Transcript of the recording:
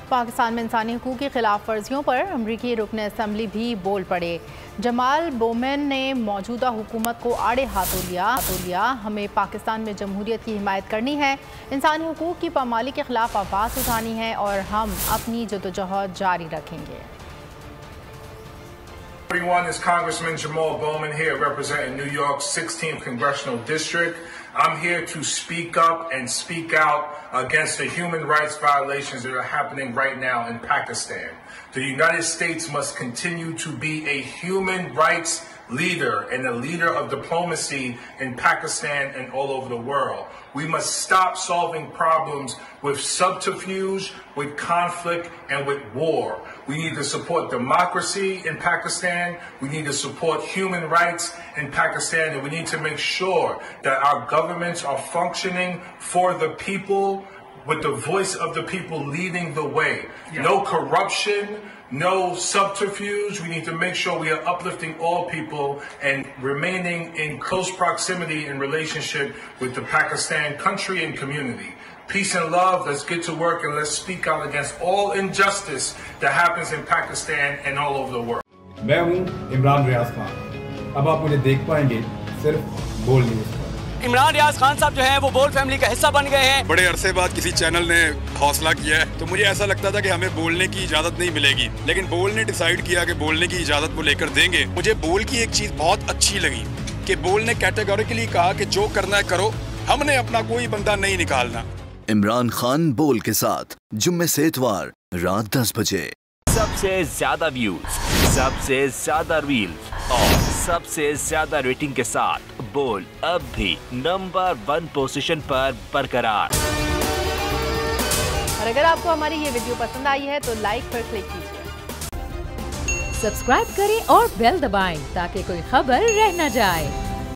पाकिस्तान में इंसानी हकूक़ की खिलाफ वर्जियों पर अमरीकी रुकन असम्बली भी बोल पड़े। जमाल बोमेन ने मौजूदा हुकूमत को आड़े हाथों लिया। हमें पाकिस्तान में जमहूरियत की हिमायत करनी है, इंसानी हकूक़ की पामाली के खिलाफ आवाज़ उठानी है और हम अपनी जदोजहद जारी रखेंगे। Everyone, is Congressman Jamal Bowman here representing New York's 16th Congressional District. I'm here to speak up and speak out against the human rights violations that are happening right now in Pakistan. The United States must continue to be a human rights leader and a leader of diplomacy in Pakistan and all over the world. We must stop solving problems with subterfuge, with conflict, and with war. We need to support democracy in Pakistan. We need to support human rights in Pakistan, and we need to make sure that our governments are functioning for the people, with the voice of the people leading the way. Yeah. No corruption, no subterfuge. We need to make sure we are uplifting all people and remaining in close proximity in relationship with the Pakistan country and community. Peace and love. Let's get to work and let's speak out against all injustice that happens in Pakistan and all over the world. मैं हूं इमरान रियाज खान। अब आप मुझे देख पाएंगे सिर्फ बोल news पर। इमरान रियाज खान साहब जो हैं वो बोल फैमिली का हिस्सा बन गए हैं। बड़े अरसे बाद किसी चैनल ने हौसला किया है, तो मुझे ऐसा लगता था कि हमें बोलने की इजाजत नहीं मिलेगी, लेकिन बोल ने डिसाइड किया कि बोलने की इजाजत वो लेकर देंगे। मुझे बोल की एक चीज बहुत अच्छी लगी कि बोल ने कैटेगोरिकली कहा कि जो करना है करो, हमने अपना कोई बंदा नहीं निकालना। इमरान खान बोल के साथ जुम्मे से इतवार रात 10 बजे। सबसे ज्यादा व्यूज, सबसे ज्यादा रील्स और सबसे ज्यादा रेटिंग के साथ बोल अब भी नंबर 1 पोजीशन पर बरकरार। और अगर आपको हमारी ये वीडियो पसंद आई है तो लाइक पर क्लिक कीजिए, सब्सक्राइब करें और बेल दबाएं ताकि कोई खबर रह न जाए।